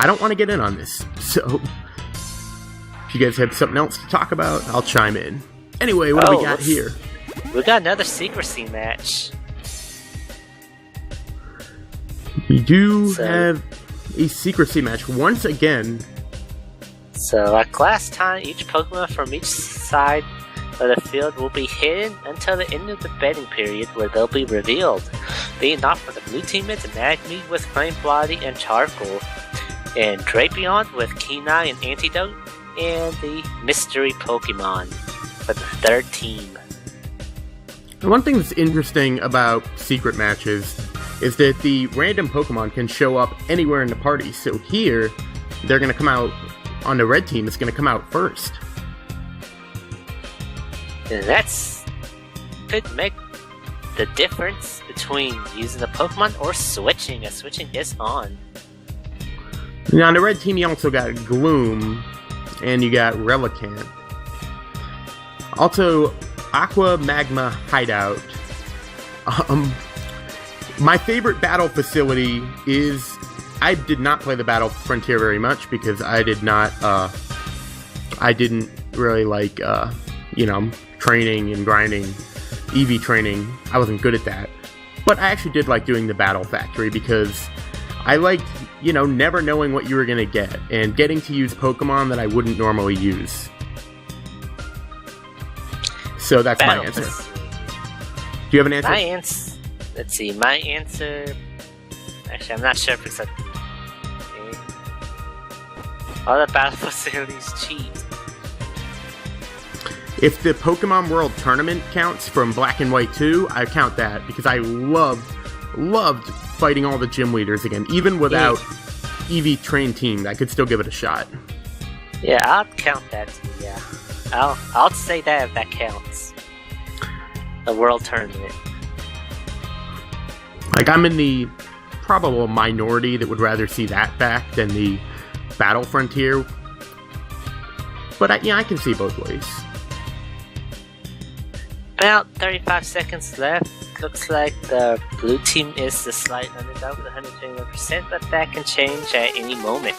I don't want to get in on this, so if you guys have something else to talk about, I'll chime in. Anyway, what do we got here? We got another secrecy match. We do have a secrecy match once again. So, like last time, each Pokemon from each side of the field will be hidden until the end of the betting period, where they'll be revealed. Being off for the blue team is Magby with Flame Body and Charcoal, and Drapion with Keen-Eye and Antidote, and the Mystery Pokemon for the third team. One thing that's interesting about secret matches is that the random Pokemon can show up anywhere in the party. So here, they're going to come out, on the red team, it's going to come out first. And that's could make the difference between using a Pokemon or switching, as switching is on. Now, on the red team, you also got Gloom, and you got Relicanth. Also, Aqua Magma Hideout. My favorite battle facility is... I did not play the Battle Frontier very much because I didn't really like, training and grinding, EV training. I wasn't good at that. But I actually did like doing the Battle Factory because I liked, never knowing what you were going to get and getting to use Pokemon that I wouldn't normally use. So that's my answer. Do you have an answer? Let's see, my answer... Actually, I'm not sure because all the battle facilities cheat. If the Pokemon World Tournament counts from Black and White 2, I count that because I loved fighting all the gym leaders again. Even without EV trained team, I could still give it a shot. Yeah, I'll count that too, yeah. I'll say that if that counts. The World Tournament. Like, I'm in the probable minority that would rather see that back than the Battle Frontier. But I can see both ways. About 35 seconds left. Looks like the blue team is the slight underdog with 121%, but that can change at any moment.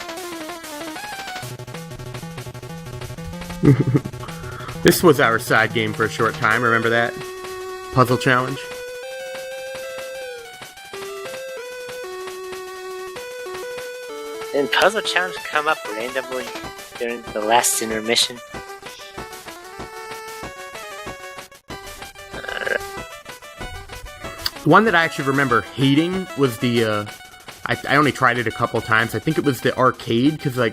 This was our side game for a short time, remember that? Puzzle challenge. And puzzle challenge come up randomly during the last intermission. One that I actually remember hating was the, I only tried it a couple times. I think it was the arcade, because, I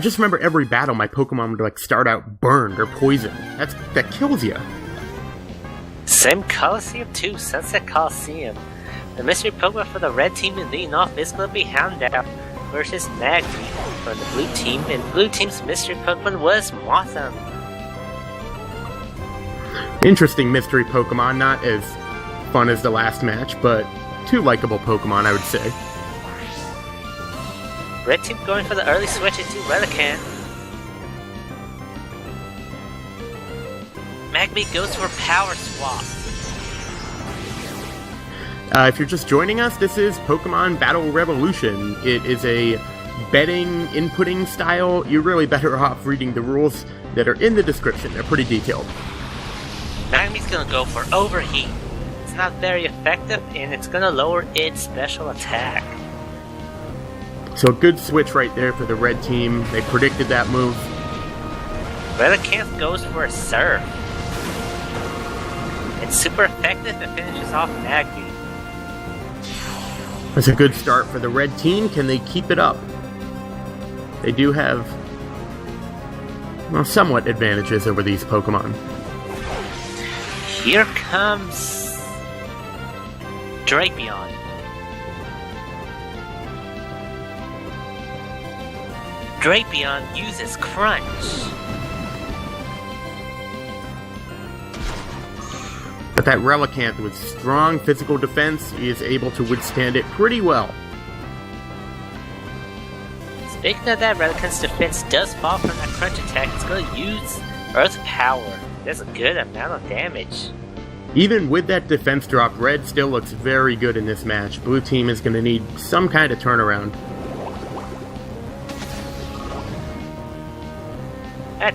just remember every battle my Pokemon would, start out burned or poisoned. That kills you. Same Coliseum too, Sunset Coliseum. The mystery Pokemon for the red team and leading off is going to be Houndour versus Magby for the blue team, and blue team's mystery Pokemon was Mothim. Interesting mystery Pokemon, not as fun as the last match, but two likable Pokemon, I would say. Red team going for the early switch into Relicanth. Magby goes for Power Swap. If you're just joining us, this is Pokemon Battle Revolution. It is a betting, inputting style. You're really better off reading the rules that are in the description. They're pretty detailed. Magby's gonna go for Overheat. It's not very effective, and it's gonna lower its special attack. So a good switch right there for the red team. They predicted that move. Relicanth goes for a Surf. It's super effective and finishes off Magby. That's a good start for the red team. Can they keep it up? They do have, somewhat advantages over these Pokemon. Here comes Drapion. Drapion uses Crunch. But that Relicanth with strong physical defense is able to withstand it pretty well. Speaking of that, Relicanth's defense does fall from that Crunch attack. It's going to use Earth Power. That's a good amount of damage. Even with that defense drop, Red still looks very good in this match. Blue team is going to need some kind of turnaround. That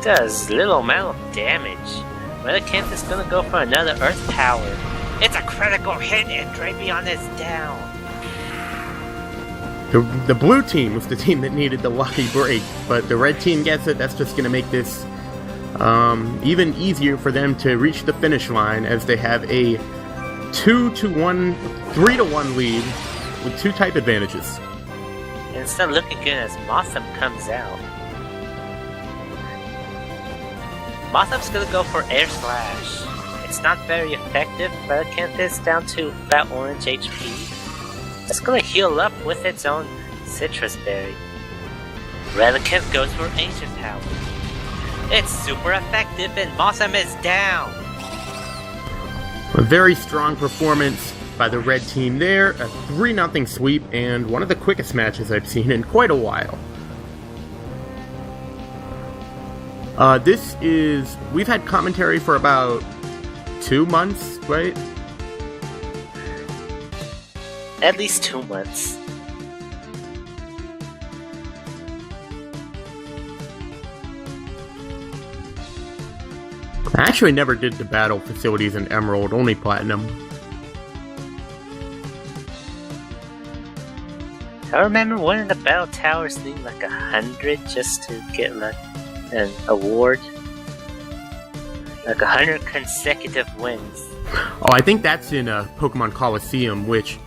does little amount of damage. Relicanth is gonna go for another Earth Power. It's a critical hit and Drapion is down. The blue team was the team that needed the lucky break, but the red team gets it. That's just going to make this even easier for them to reach the finish line, as they have a 2-1, 3-1 lead with 2 type advantages. And it's not looking good as Mothim comes out. Mothim's gonna go for Air Slash. It's not very effective. Relicanth is down to about orange HP. It's gonna heal up with its own Citrus Berry. Relicanth goes for Ancient Power. It's super effective and Mothim is down! A very strong performance by the red team there. A 3-0 sweep and one of the quickest matches I've seen in quite a while. We've had commentary for about 2 months, right? At least 2 months. I actually never did the battle facilities in Emerald, only Platinum. I remember winning the battle towers needing like 100 just to get like an award. Like 100 consecutive wins. Oh, I think that's in Pokemon Coliseum, which...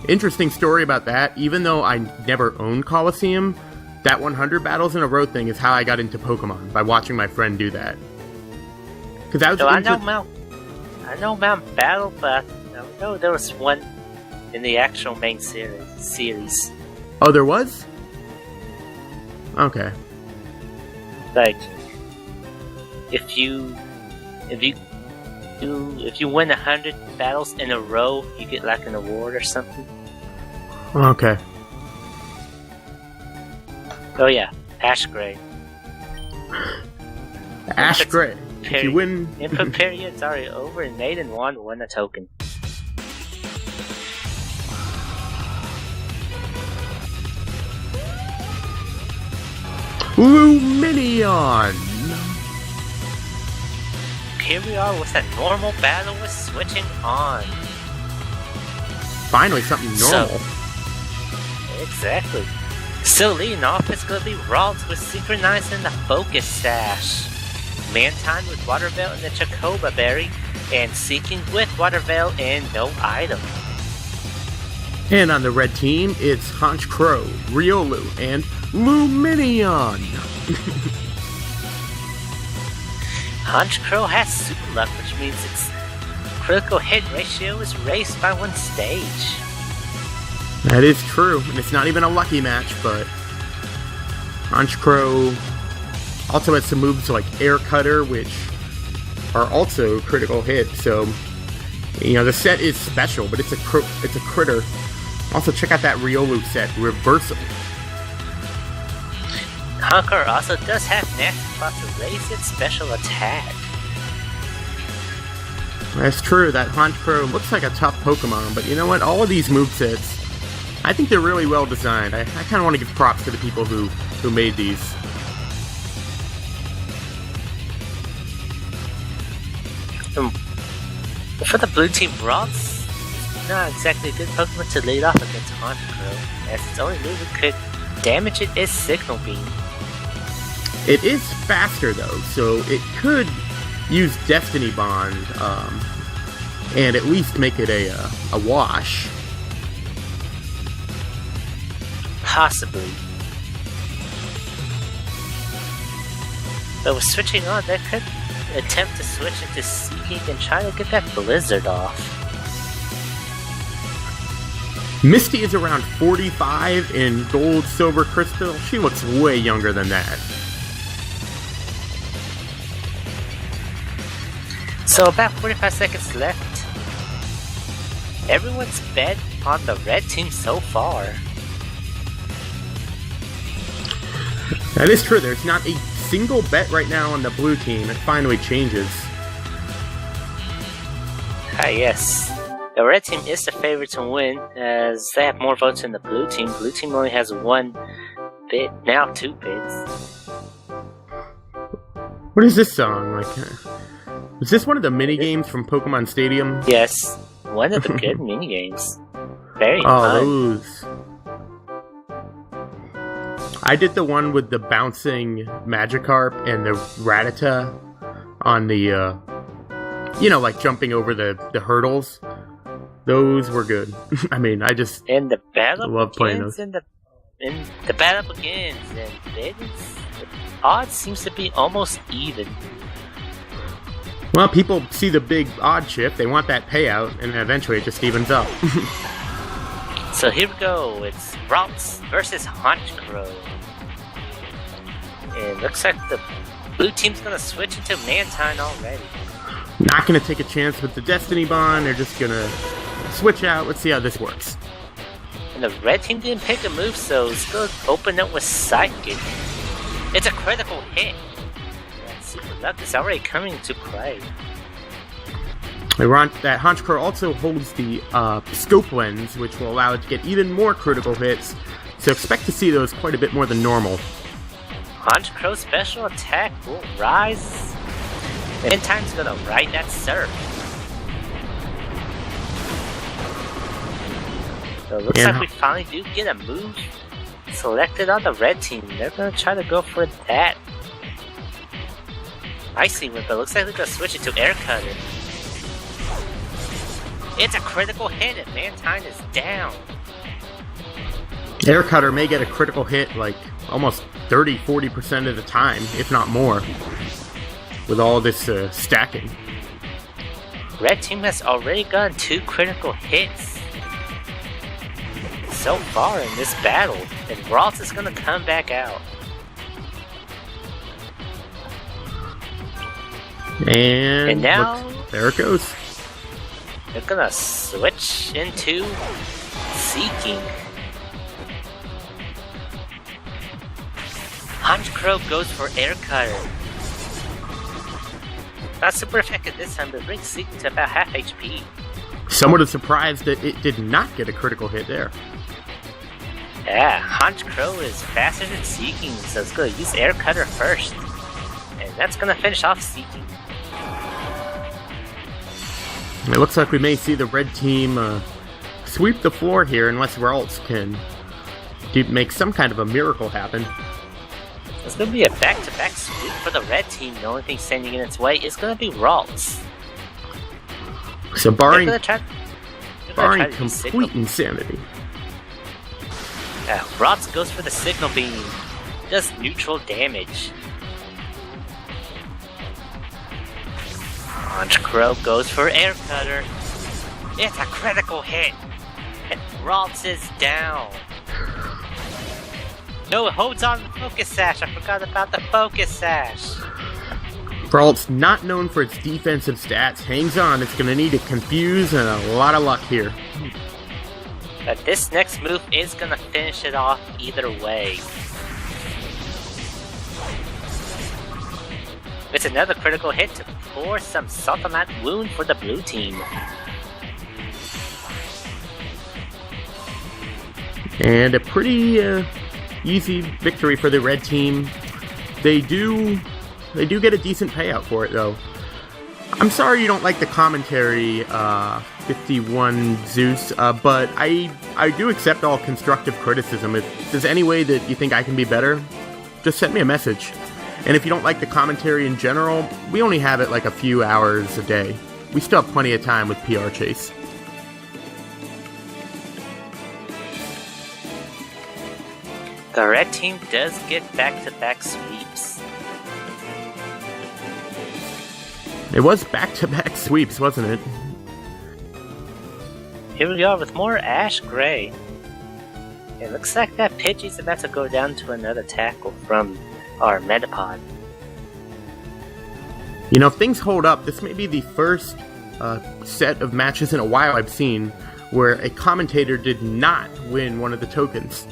Interesting story about that. Even though I never owned Coliseum, that 100 battles in a row thing is how I got into Pokemon, by watching my friend do that. Because I know Mount Battle, but I know there was one in the actual main series. Oh, there was? Okay. Like, if you win 100 battles in a row, you get like an award or something. Okay. Oh yeah, Ash Gray. Ash Gray. If you win... Input periods are over and Maiden won a token. Lumineon! Here we are with a normal battle with switching on. Finally, something normal. Exactly. So leading off is going to be Ralts with Synchronizing the Focus Sash. Mantine with Water Veil and the Chocoba Berry. And Seaking with Water Veil and no item. And on the red team, it's Honchkrow, Riolu, and Lumineon. Honchkrow has Super Luck, which means its critical hit ratio is raised by 1 stage. That is true, and it's not even a lucky match, but Honchkrow also has some moves like Air Cutter, which are also critical hit, so, you know, the set is special, but it's a critter. Also, check out that Riolu set, Reversal. Honchkrow also does have Nasty Plot to raise its special attack. That's true, that Honchkrow looks like a tough Pokemon, but you know what, all of these movesets, I think they're really well designed. I kind of want to give props to the people who made these. For the blue team, Ralts, not exactly a good Pokemon to lead off against Honchkrow, as its only move that could damage it is Signal Beam. It is faster though, so it could use Destiny Bond, and at least make it a wash. Possibly. But with switching on, that could attempt to switch into Seaking and try to get that Blizzard off. Misty is around 45 in Gold, Silver, Crystal. She looks way younger than that. So about 45 seconds left. Everyone's bet on the red team so far. That is true. There's not a single bet right now on the blue team. It finally changes. Ah, yes. The red team is the favorite to win, as they have more votes than the blue team. Blue team only has 1 bid, now 2 bids. What is this song? Like, is this one of the mini games from Pokemon Stadium? Yes, one of the good mini games. Very Oh, fun. those. I did the one with the bouncing Magikarp and the Rattata on the, like jumping over the hurdles. Those were good. I mean, I just And the battle love playing begins, those. and the battle begins, and the odds seems to be almost even. Well, people see the big odd shift, they want that payout, and eventually it just evens up. So here we go, it's Ralts versus Honchkrow. And looks like the blue team's gonna switch into Mantine already. Not gonna take a chance with the Destiny Bond, they're just gonna switch out, let's see how this works. And the red team didn't pick a move, so it's gonna open up with Seaking. It's a critical hit. And Super Luck is already coming to play. That Honchkrow also holds the scope lens, which will allow it to get even more critical hits, so expect to see those quite a bit more than normal. Honchkrow's special attack will rise. And Mantine's gonna ride that surf. So it looks And like we finally do get a move selected on the red team. They're gonna try to go for that. Icy Whip, but looks like they're gonna switch it to Air Cutter. It's a critical hit and Mantine is down. Air Cutter may get a critical hit like almost 30-40% of the time, if not more, with all this stacking. Red team has already gotten 2 critical hits so far in this battle, and Ralts is gonna come back out. And now there it goes. they're gonna switch into Seaking. Honchkrow goes for Air Cutter. Not super effective this time, but brings Seaking to about half HP. Somewhat of surprised that it did not get a critical hit there. Yeah, Honchkrow is faster than Seaking, so it's gonna use Air Cutter first. And that's gonna finish off Seaking. It looks like we may see the red team sweep the floor here unless Ralts can make some kind of a miracle happen. It's going to be a back-to-back sweep for the red team. The only thing standing in its way is going to be Ralts. So barring complete insanity. Ralts goes for the Signal Beam. Does neutral damage. Honchkrow goes for Air Cutter. It's a critical hit. And Ralts is down. No, it holds on to the Focus Sash. I forgot about the Focus Sash. Ralts, not known for its defensive stats, hangs on. It's going to need to confuse and a lot of luck here. But this next move is going to finish it off either way. It's another critical hit to force some Saltamat wound for the blue team. And a pretty easy victory for the red team. They do get a decent payout for it, though. I'm sorry you don't like the commentary, 51 Zeus, but I do accept all constructive criticism. If there's any way that you think I can be better, just send me a message. And if you don't like the commentary in general, we only have it like a few hours a day. We still have plenty of time with PR Chase. The red team does get back-to-back sweeps. It was back-to-back sweeps, wasn't it? Here we are with more Ash Gray. It looks like that Pidgey's about to go down to another tackle from our Metapod. You know, if things hold up, this may be the first set of matches in a while I've seen where a commentator did not win one of the tokens.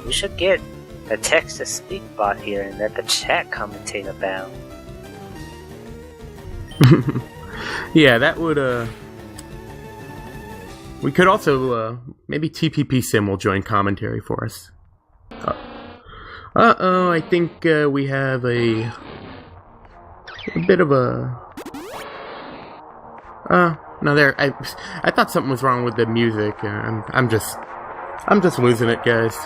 We should get a text-to-speak bot here and let the chat commentate about. Yeah, that would, we could also, maybe TPP Sim will join commentary for us. Uh-oh, I think, we have a bit of a... no, there, I thought something was wrong with the music. I'm just losing it, guys.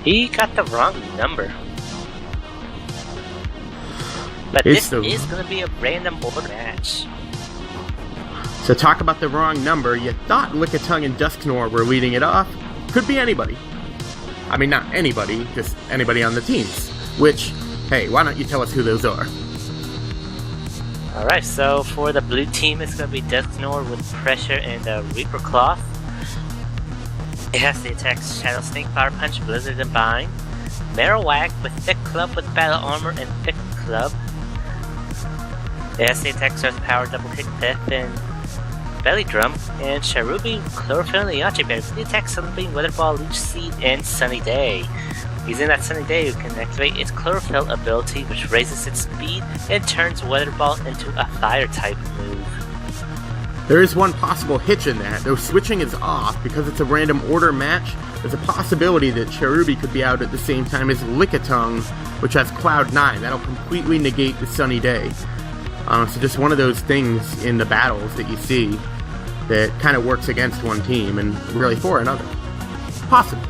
He got the wrong number. But this is going to be a random order match. So talk about the wrong number. You thought Lickitung and Dusknoir were leading it off. Could be anybody. I mean, not anybody, just anybody on the teams. Which, hey, why don't you tell us who those are? Alright, so for the blue team, it's going to be Dusknoir with Pressure and Reaper Cloth. It has the attacks Shadow Snake, Power Punch, Blizzard, and Bind. Marowak with Thick Club with Battle Armor and Thick Club. It has the attacks Earth Power, Double Kick, Death, and Belly Drum. And Cherubi, Chlorophyll, and Yache Berry with the attacks Sunbeam, Weather Ball, Leech Seed, and Sunny Day. Using that Sunny Day, you can activate its Chlorophyll ability, which raises its speed and turns Weather Ball into a Fire-type move. There is one possible hitch in that. Though switching is off, because it's a random order match, there's a possibility that Cherubi could be out at the same time as Lickitung, which has Cloud 9. That'll completely negate the Sunny Day. So just one of those things in the battles that you see that kind of works against one team and really for another. Possible.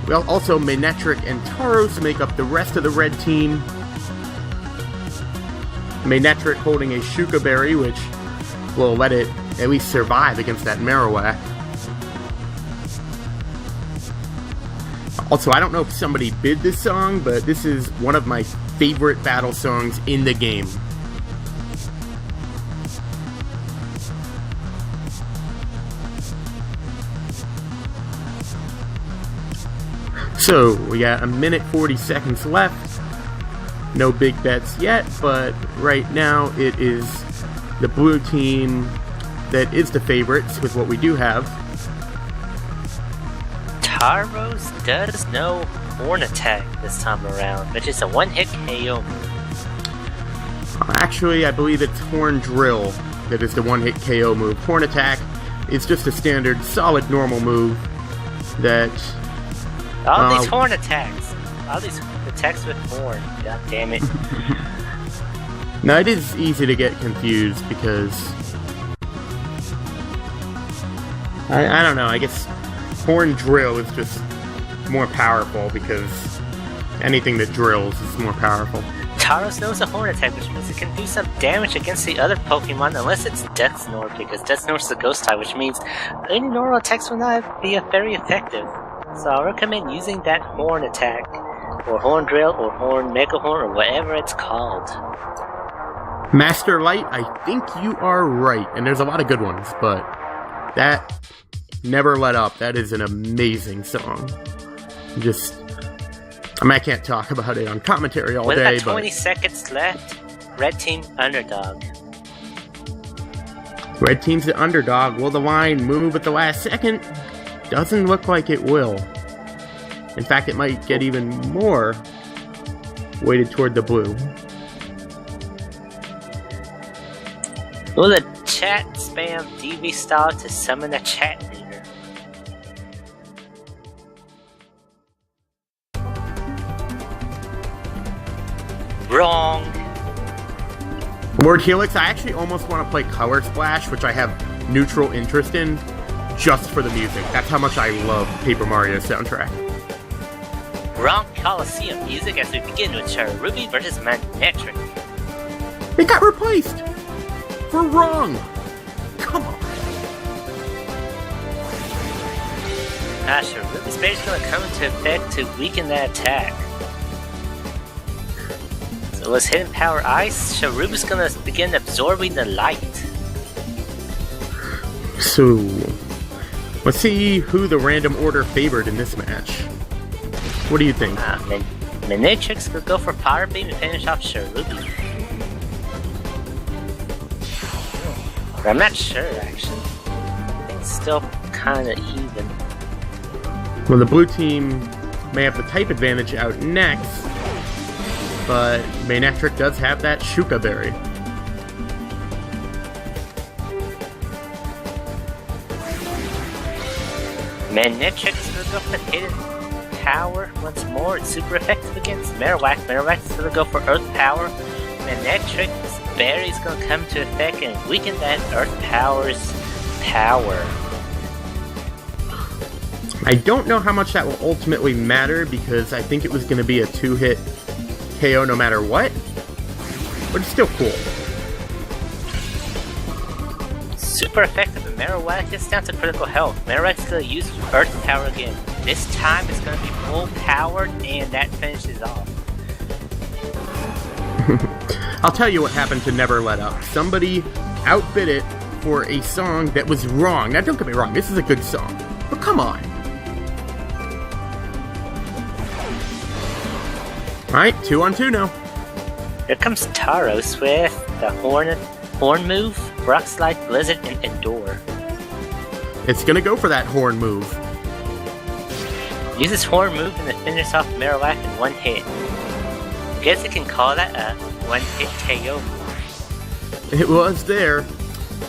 Well, also Manectric and Tauros make up the rest of the red team. Manectric holding a Shuka Berry, which will let it at least survive against that Marowak. Also, I don't know if somebody bid this song, but this is one of my favorite battle songs in the game. So, we got a minute 40 seconds left. No big bets yet, but right now it is the blue team that is the favorites with what we do have. Tauros does no Horn Attack this time around, which is a one-hit KO move. Actually, I believe it's Horn Drill that is the one-hit KO move. Horn Attack is just a standard, solid, normal move that... All these Horn Attacks. All these attacks with Horn. God damn it. Now, it is easy to get confused because... I don't know, I guess Horn Drill is just more powerful because anything that drills is more powerful. Tauros knows a Horn Attack, which means it can do some damage against the other Pokemon unless it's Dusknoir, because Dusknoir is a Ghost type, which means any normal attacks will not be very effective. So I recommend using that Horn Attack, or Horn Drill, or Horn Mega Horn, or whatever it's called. Master Light, I think you are right, and there's a lot of good ones, but that Never Let Up, that is an amazing song. I can't talk about it on commentary all day, but... With 20 seconds left, Red Team underdog. Red Team's the underdog. Will the line move at the last second? Doesn't look like it will. In fact, it might get even more weighted toward the blue. Will the chat spam DV style to summon a chat leader? Wrong. Lord Helix, I actually almost want to play Color Splash, which I have neutral interest in, just for the music. That's how much I love Paper Mario's soundtrack. Wrong Coliseum music as we begin with Cherubi versus Manectric. It got replaced! For wrong! Come on! Cherubi's berry is going to come into effect to weaken that attack. So let's hit Power Ice. Cherubi's going to begin absorbing the light. So, let's see who the random order favored in this match. What do you think? Manectric's could go for Power Beam and finish off Cherubi. But I'm not sure, actually. I think it's still kind of even. Well, the blue team may have the type advantage out next, but Manectric does have that Shuka Berry. Manectric is going to go for Hidden Power once more. It's super effective against Marowak. Marowak is going to go for Earth Power. Manectric's Berry is going to come to effect and weaken that Earth Power's power. I don't know how much that will ultimately matter because I think it was going to be a 2-hit KO no matter what, but it's still cool. Super effective, and Marowak is down to critical health. Marowak's going to use Earth Power again. This time it's going to be full powered, and that finishes off. I'll tell you what happened to Never Let Up. Somebody outbid it for a song that was wrong. Now don't get me wrong, this is a good song, but come on. Alright, 2-on-2 now. Here comes Tauros with the Horn move, Rock Slide, Blizzard, and Endure. It's gonna go for that Horn move. Uses Horn move and then finishes off Marowak in one hit. Guess it can call that a one-hit KO move. It was there.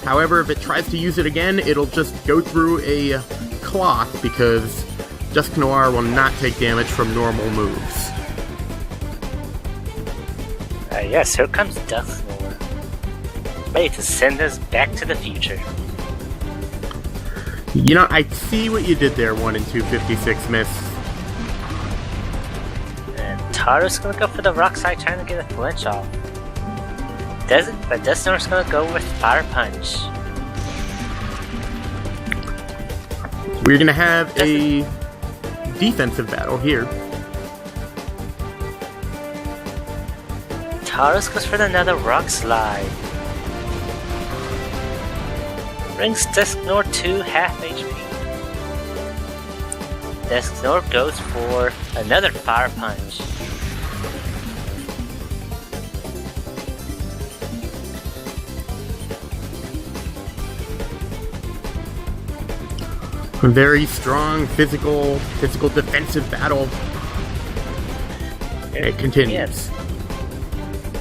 However, if it tries to use it again, it'll just go through a cloth because Dusknoir will not take damage from normal moves. Yes, here comes Dusknoir. Ready to send us back to the future. You know, I see what you did there, 1 and 256 miss. And Tauros gonna go for the Rock Slide, trying to get a flinch off. Doesn't, but Dusknoir's gonna go with Fire Punch. We're gonna have a defensive battle here. Tauros goes for another Rock Slide. Brings Dusknoir to half HP. Dusknoir goes for another Fire Punch. A very strong physical defensive battle. And it continues. Yes.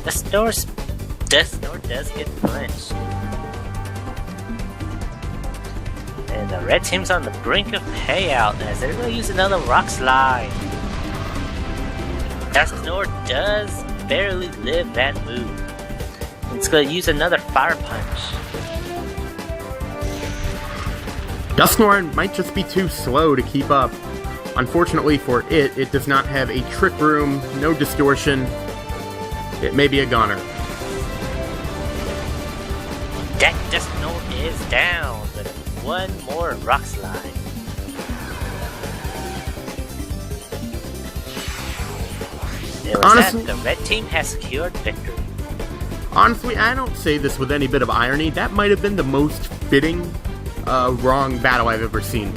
Dusknoir does get flinched. And the red team's on the brink of payout as they're going to use another Rock Slide. Dusknoir does barely live that move. It's going to use another Fire Punch. Dusknoir might just be too slow to keep up. Unfortunately for it, it does not have a Trick Room, no Distortion. It may be a goner. That Dusknoir is down with one more Rock Slide. It was Honestly, that the red team has secured victory. Honestly, I don't say this with any bit of irony. That might have been the most fitting, wrong battle I've ever seen.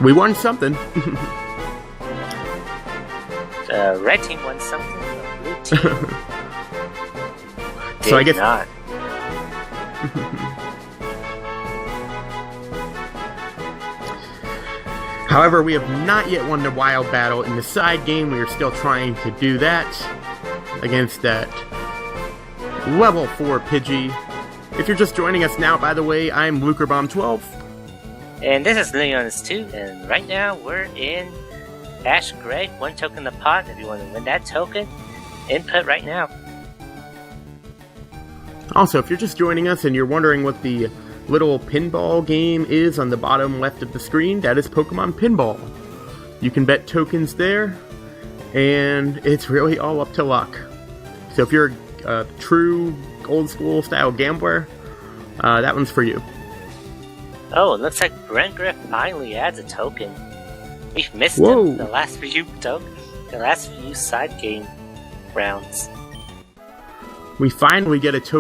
We won something. The red team won something. The blue team So I guess not. However, we have not yet won the wild battle. In the side game, we are still trying to do that against that level 4 Pidgey. If you're just joining us now, by the way, I'm LukerBomb12. And this is Lumineon 2, and right now we're in Ash Gray, 1 token a pot. If you want to win that token, input right now. Also, if you're just joining us and you're wondering what the little pinball game is on the bottom left of the screen, that is Pokemon Pinball. You can bet tokens there, and it's really all up to luck. So if you're a true old school style gambler, that one's for you. Oh, it looks like Brent Griff finally adds a token. We've missed Whoa. him the last few side game rounds. We finally get a token